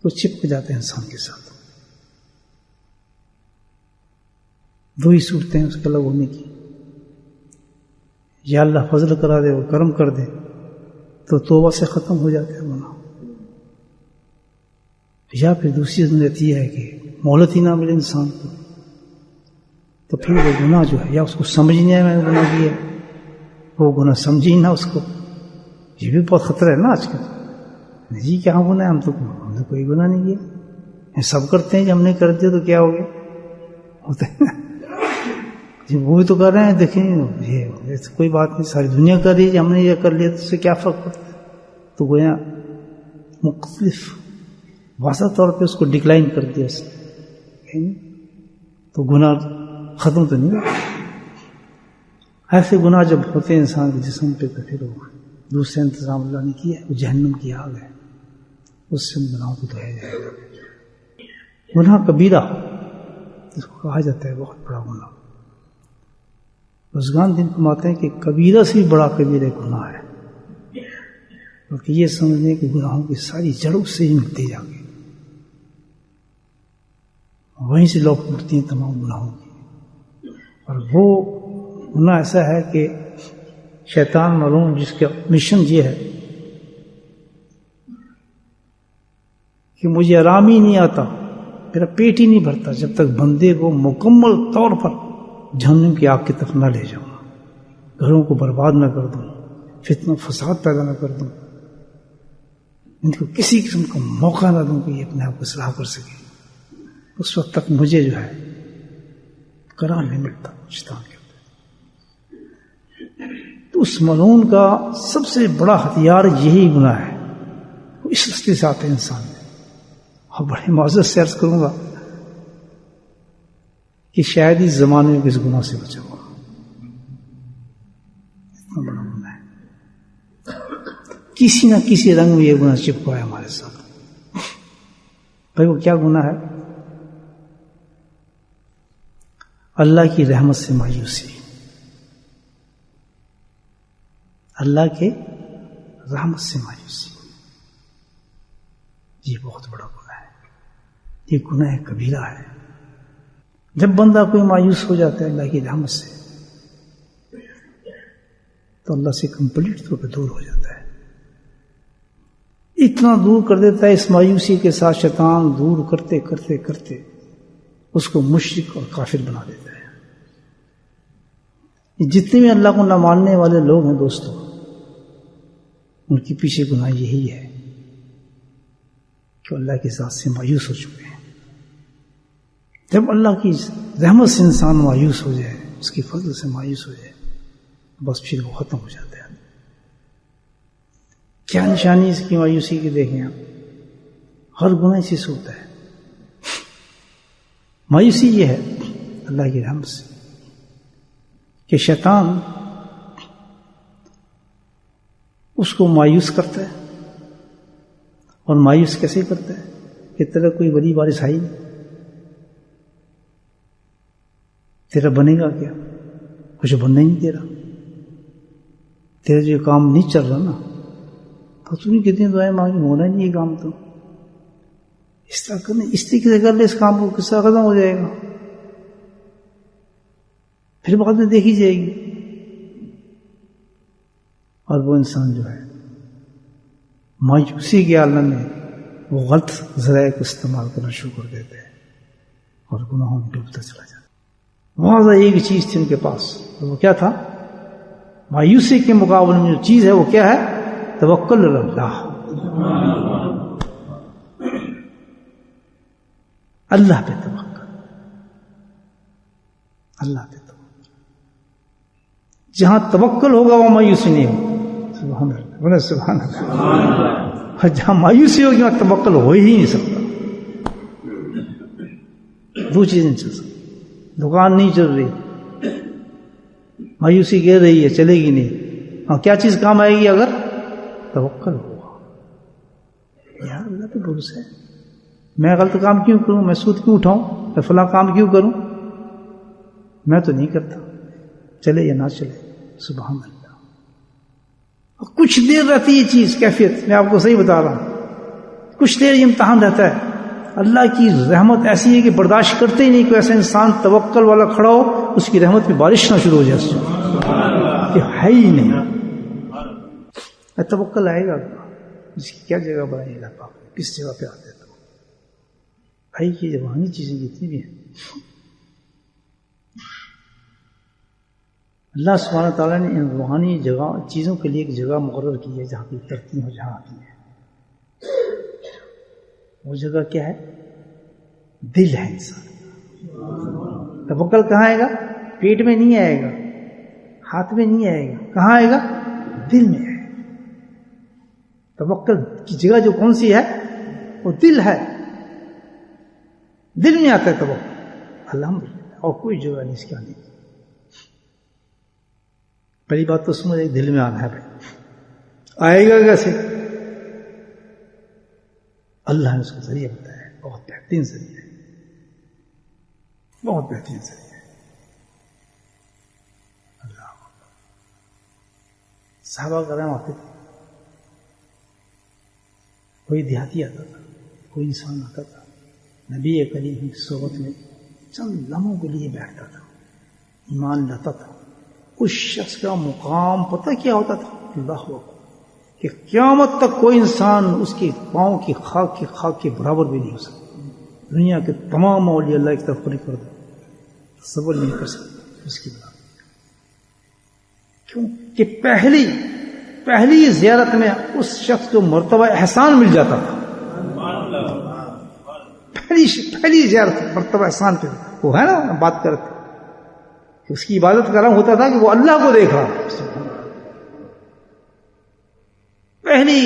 تو چپک جاتے ہیں انسان کے ساتھ. وہی صورتیں اس کے الگ ہونے کی. یا اللہ فضل کرا دے، وہ کرم کر دے تو توبہ سے ختم ہو جاتے ہیں گناہ. یا پھر دوسری صورت یہ ہے کہ مہلت ہی نہ ملے انسان کو، تو پھر وہ گناہ جو ہے یا اس کو سمجھنے میں گناہ کیا، وہ گناہ سمجھی نہ اس کو. یہ بھی بہت خطرہ ہے نا آج کل. جی کیا گناہ ہے، ہم نے کوئی گناہ نہیں کیا. سب کرتے ہیں کہ ہم نے کر دیا تو کیا ہو گیا، ہوتا ہے نا جی. وہ بھی تو کر رہے ہیں، دیکھیں یہ کوئی بات نہیں، ساری دنیا کر رہی ہے، ہم نے یہ کر لیا تو اس سے کیا فرق پڑتا ہے. تو گویا مختلف واضح طور پہ اس کو ڈکلائن کر دیا اس نے، تو گناہ ختم تو نہیں ہوتا. ایسے گناہ جب ہوتے ہیں انسان کے جسم پہ تو پھر وہ دوسرے انتظام اللہ نے کیا ہے، وہ جہنم کی آگ ہے، اس سے گناہوں کو دھویا جائے گا. گناہ کبیرہ اس کو کہا جاتا ہے، بہت بڑا گناہ. بزرگان دین فرماتے ہیں کہ کبیرہ سے بھی بڑا کبیرہ گناہ ہے، بلکہ یہ سمجھنے کہ گناہوں کی ساری جڑوں سے ہی مٹتی جا گئی، وہیں سے لوگ اٹھتی ہیں تمام گناہوں کی. اور وہ گناہ ایسا ہے کہ شیطان معلوم جس کا مشن یہ ہے کہ مجھے آرام ہی نہیں آتا، میرا پیٹ ہی نہیں بھرتا جب تک بندے کو مکمل طور پر جہنم کی آگ کی طرف نہ لے جاؤں، گھروں کو برباد نہ کر دوں، فتنہ فساد پیدا نہ کر دوں، ان کو کسی قسم کا موقع نہ دوں کہ یہ اپنے آپ کو اصلاح کر سکے. اس وقت تک مجھے جو ہے قرار نہیں ملتا شیطان کے. تو اس ملعون کا سب سے بڑا ہتھیار یہی گناہ ہے. اس رستے سے آتے ہیں انسان میں. اور بڑے معزز سے عرض کروں گا کہ شاید اس زمانے میں اس گناہ سے بچا ہوا. اتنا بڑا گناہ ہے، کسی نہ کسی رنگ میں یہ گناہ چپکا ہے ہمارے ساتھ. بھائی وہ کیا گناہ ہے؟ اللہ کی رحمت سے مایوسی. اللہ کے رحمت سے مایوسی، یہ بہت بڑا گناہ ہے، یہ گناہ کبیرہ ہے. جب بندہ کوئی مایوس ہو جاتا ہے اللہ کی رحمت سے تو اللہ سے کمپلیٹ طور پہ دور ہو جاتا ہے. اتنا دور کر دیتا ہے اس مایوسی کے ساتھ شیطان، دور کرتے کرتے کرتے اس کو مشرک اور کافر بنا دیتا ہے. جتنے بھی اللہ کو نہ ماننے والے لوگ ہیں دوستوں، ان کے پیچھے گناہ یہی ہے کہ اللہ کی ذات سے مایوس ہو چکے ہیں. جب اللہ کی رحمت سے انسان مایوس ہو جائے، اس کی فضل سے مایوس ہو جائے، بس پھر وہ ختم ہو جاتا ہے. کیا نشانی اس کی مایوسی کی دیکھیں آپ، ہر گناہ اسی سے ہوتا ہے. مایوسی یہ ہے اللہ کی رحمت سے کہ شیطان اس کو مایوس کرتا ہے. اور مایوس کیسے کرتا ہے کہ تیرا کوئی بڑی بارش آئی نہیں، تیرا بنے گا کیا، کچھ بننا ہی نہیں تیرا، تیرا جو کام نہیں چل رہا نا، تو تم نے کتنی دعائیں مانگی، ہونا نہیں یہ کام. تو اس طرح کرنے، اس طریقے سے کر لے، اس کام کو کس طرح ختم ہو جائے گا، پھر بعد میں دیکھی جائے گی. اور وہ انسان جو ہے مایوسی کے عالم میں وہ غلط ذرائع کو استعمال کرنا شروع کر دیتے ہیں اور گناہوں میں ڈوبتا چلا جاتا. وہاں ایک چیز تھی ان کے پاس، وہ کیا تھا؟ مایوسی کے مقابلے میں جو چیز ہے وہ کیا ہے؟ توکل اللہ. اللہ پہ توکل، اللہ پہ توکل. جہاں توکل ہوگا وہ مایوسی نہیں ہوگی. سبحان اللہ، سبحان اللہ. اور جہاں مایوسی ہوگی وہاں توکل ہو ہی نہیں سکتا. دو چیزیں نہیں چل سکتی. دکان نہیں چل رہی، مایوسی کہہ رہی ہے چلے گی نہیں. ہاں کیا چیز کام آئے گی اگر توکل ہوگا؟ یار اللہ پہ بھروسہ ہے. میں غلط کام کیوں کروں، میں سود کیوں اٹھاؤں، میں فلاں کام کیوں کروں، میں تو نہیں کرتا، چلے یا نہ چلے. سبحان اللہ. کچھ دیر رہتی یہ چیز کیفیت، میں آپ کو صحیح بتا رہا ہوں، کچھ دیر یہ امتحان رہتا ہے. اللہ کی رحمت ایسی ہے کہ برداشت کرتے ہی نہیں کہ ایسا انسان توکل والا کھڑا ہو, اس کی رحمت میں بارش نہ شروع ہو جائے کہ ہے ہی نہیں. توکل آئے گا اس کی کیا جگہ بنائے گا, کس جگہ پہ آتے تو بھائی یہ روحانی چیزیں جتنی بھی ہیں اللہ سبحانہ تعالیٰ نے ان روحانی جگہ چیزوں کے لیے ایک جگہ مقرر کی ہے جہاں کی ترقی ہو, جہاں آتی ہے. وہ جگہ کیا ہے؟ دل ہے انسان. توکل کہاں آئے گا؟ پیٹ میں نہیں آئے گا, ہاتھ میں نہیں آئے گا, کہاں آئے گا؟ دل میں آئے گا. توکل کی جگہ جو کون سی ہے؟ وہ دل ہے. دل میں آتا ہے توکل, الحمدللہ, اور کوئی جگہ نہیں اس کے آنے کی. پہلی بات تو سمجھ دل میں آنا ہے بھائی. آئے گا کیسے؟ اللہ نے اس کو ذریعہ بتایا ہے, بہت بہترین ذریعہ ہے, بہت بہترین ذریعہ ہے. اللہ صحابہ کرام آتے تھے, کوئی دیہاتی آتا تھا, کوئی انسان آتا تھا, نبی کریم کی صحبت میں چند لمحوں کے لیے بیٹھتا تھا, ایمان لاتا تھا. اس شخص کا مقام پتہ کیا ہوتا تھا؟ اللہ اکبر, کہ قیامت تک کوئی انسان اس کے پاؤں کی خاک کے برابر بھی نہیں ہو سکتا. دنیا کے تمام اولیاء اللہ کی طرف قریب کر دو, تصور نہیں کر سکتے اس کی بات. کیوں کہ پہلی زیارت میں اس شخص کو مرتبہ احسان مل جاتا تھا. پہلی زیارت مرتبہ احسان پہ وہ ہے نا بات کرتے, اس کی عبادت کا رنگ ہوتا تھا کہ وہ اللہ کو دیکھا. پہلی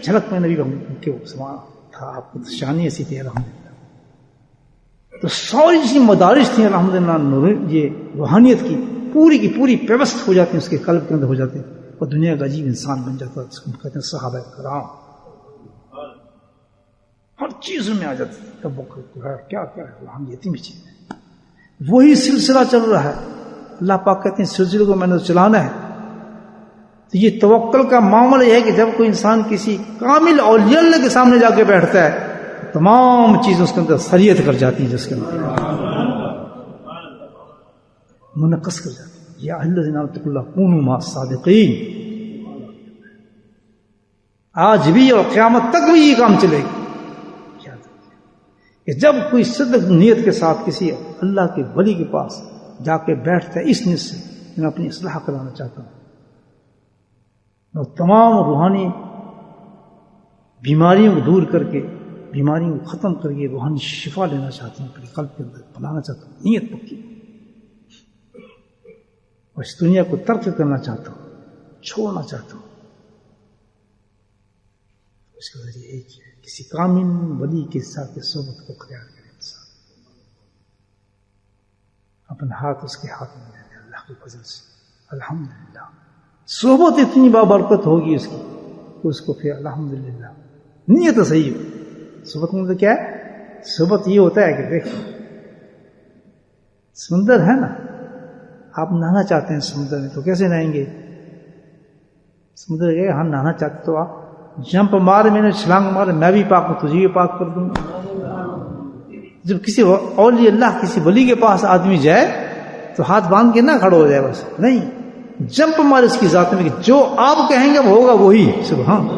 جھلک میں نبی کے سما تھا, آپ کو شانی ایسی تھی الحمدللہ. تو ساری جتنی مدارس تھیں الحمدللہ, یہ روحانیت کی پوری پیوست ہو جاتی ہیں, اس کے قلب کے اندر ہو جاتے ہیں, اور دنیا کا عجیب انسان بن جاتا ہے. اس کو کہتے ہیں صحابہ کرام, ہر چیز میں آ جاتی ہے. تب وہ کیا روحانیت میں چیز ہے, وہی سلسلہ چل رہا ہے. اللہ پاک کہتے ہیں سلسلے کو میں نے چلانا ہے. تو یہ توکل کا معاملہ یہ ہے کہ جب کوئی انسان کسی کامل اولیاء اللہ کے سامنے جا کے بیٹھتا ہے, تمام چیزیں اس کے اندر سریت کر جاتی ہیں, جس کے اندر منعکس کر جاتی ہیں. یا الذین آمنوا اللہ کونوا مع الصادقین. آج بھی اور قیامت تک بھی یہ کام چلے گا. کہ جب کوئی صدق نیت کے ساتھ کسی اللہ کے ولی کے پاس جا کے بیٹھتا ہے اس نیت سے میں اپنی اصلاح کرانا چاہتا ہوں, میں تمام روحانی بیماریوں کو دور کر کے, بیماریوں کو ختم کر کے روحانی شفا لینا چاہتا ہوں, اپنے قلب کے اندر بنانا چاہتا ہوں. نیت پکی, اور اس دنیا کو ترک کرنا چاہتا ہوں, چھوڑنا چاہتا ہوں. اس کا ذریعہ ایک ہے, کسی کامل ولی کے ساتھ صحبت کو اختیار کرے انسان, اپنا ہاتھ اس کے ہاتھ میں لے لے اللہ کے فضل سے. الحمدللہ صحبت اتنی بابرکت ہوگی اس کی کہ اس کو پھر الحمدللہ نیت صحیح ہو. صحبت مطلب کیا ہے؟ صحبت یہ ہوتا ہے کہ دیکھیں سمندر ہے نا, آپ نہانا چاہتے ہیں سمندر میں تو کیسے نہائیں گے؟ سمندر گئے, ہم نہانا چاہتے تو آپ جمپ مار, میں نے چھلانگ مار, میں بھی پاک ہوں تجھے بھی پاک کر دوں. جب کسی اولیاء اللہ کسی ولی کے پاس آدمی جائے تو ہاتھ باندھ کے نہ کھڑا ہو جائے, بس نہیں, جمپ مار اس کی ذات میں کہ جو آپ کہیں گے وہ ہوگا وہی. سبحان,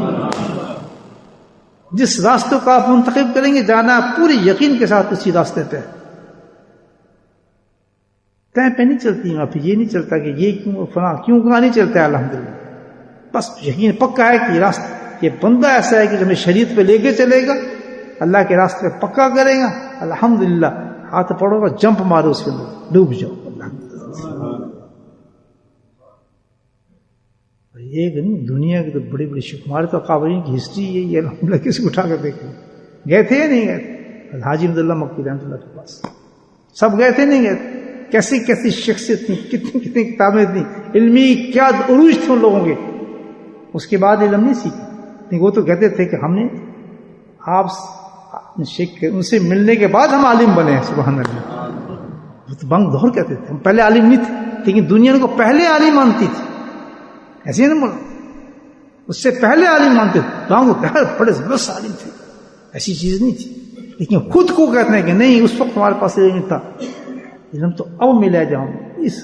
جس راستے کو آپ منتخب کریں گے جانا پوری یقین کے ساتھ اسی راستے پہ. تہیں پہ نہیں چلتی معافی, یہ نہیں چلتا کہ یہ کیوں فلاں کیوں کہاں نہیں چلتا ہے. الحمدللہ بس یقین پکا ہے کہ راستہ یہ بندہ ایسا ہے کہ جو ہمیں شریعت پہ لے کے چلے گا, اللہ کے راستے پہ پکا کرے گا. الحمدللہ ہاتھ پڑو گا, جمپ مارو اس کے اندر, ڈوب جاؤ. یہ نہیں دنیا کی تو بڑی بڑی ہمارے تو قابلین کی ہسٹری یہ الحمدللہ کسی کو اٹھا کر دیکھیں, گئے تھے یا نہیں گئے تھے؟ حاجی عبداللہ مکی رحمۃ اللہ کے پاس سب گئے تھے نہیں گئے تھے؟ کیسی کیسی شخصیت تھی, کتنی کتابیں تھیں, علمی کیا عروج تھے ان لوگوں کے. اس کے بعد علم نہیں سیکھی, وہ تو کہتے تھے کہ ہم نے آپ ان سے ملنے کے بعد ہم عالم بنے ہیں. سبحان اللہ, وہ تو بنگ دور کہتے تھے, ہم پہلے عالم نہیں تھے, لیکن دنیا کو پہلے عالم مانتی تھی. ایسے نا بولا, اس سے پہلے عالم مانتے تھے, بڑے زبردست عالم تھے. ایسی چیز نہیں تھی. لیکن خود کو کہتے ہیں کہ نہیں اس وقت ہمارے پاس علم تھا, علم تو اب ملا جاؤں اس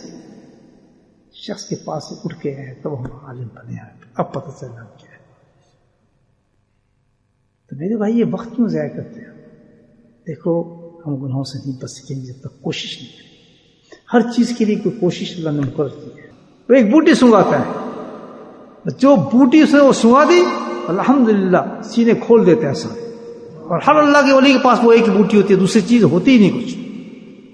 شخص کے پاس سے اٹھ کے آئے تب ہم عالم بنے ہیں, اب پتہ چلا کیا ہے. تو میرے بھائی یہ وقت کیوں ضائع کرتے ہیں؟ دیکھو ہم گناہوں سے نہیں بچ سکیں گے جب تک کوشش نہیں کریں. ہر چیز کے لیے کوئی کوشش اللہ نے مقرر کی ہے. وہ ایک بوٹی سنگاتا ہے, جو بوٹی اس نے وہ سنگا دی الحمدللہ سینے کھول دیتے ہیں سارے. اور ہر اللہ کے ولی کے پاس وہ ایک بوٹی ہوتی ہے, دوسری چیز ہوتی ہی نہیں,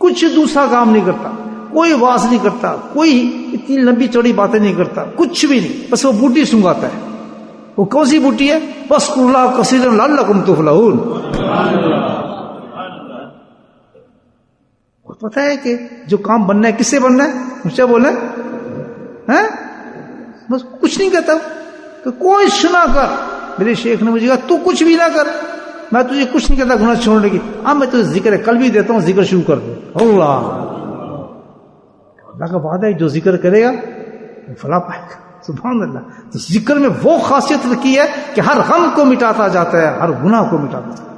کچھ دوسرا کام نہیں کرتا, کوئی واز نہیں کرتا, کوئی اتنی لمبی چوڑی باتیں نہیں کرتا, کچھ بھی نہیں, بس وہ بوٹی سنگاتا ہے. وہ کون سی بوٹی ہے؟ وَاذْكُرُوا اللَّهَ كَثِيرًا لَعَلَّكُمْ تُفْلِحُونَ. پتہ ہے کہ جو کام بننا ہے کس سے بننا ہے؟ مجھے بولے بس کچھ نہیں کہتا تو کوئی سنا کر. میرے شیخ نے مجھے کہا تو کچھ بھی نہ کر, میں تجھے کچھ نہیں کہتا گناہ چھوڑنے کی. اب میں تجھے ذکر کل بھی دیتا ہوں, ذکر شروع کر دو. اللہ کا وعدہ ہے جو ذکر کرے گا وہ فلاح پائے گا. سبحان اللہ. تو ذکر میں وہ خاصیت رکھی ہے کہ ہر غم کو مٹاتا جاتا ہے, ہر گناہ کو مٹاتا جاتا ہے.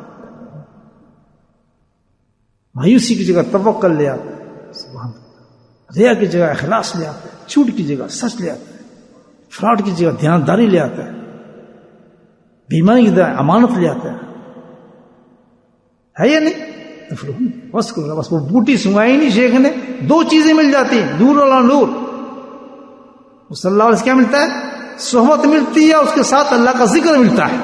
مایوسی کی جگہ توکل لے آتا ہے, سبحان اللہ. ریا کی جگہ اخلاص لے آتا ہے, جھوٹ کی جگہ سچ لے آتا ہے, فراڈ کی جگہ دیانتداری لے آتا ہے, بیماری کی جگہ امانت لے آتا ہے یا نہیں؟ بس وہ بوٹی سنگائی نہیں شیخ نے, دو چیزیں مل جاتی ہیں, نور اللہ نور. صلی اللہ علیہ وسلم کیا ملتا ہے؟ صحبت ملتی ہے, اس کے ساتھ اللہ کا ذکر ملتا ہے.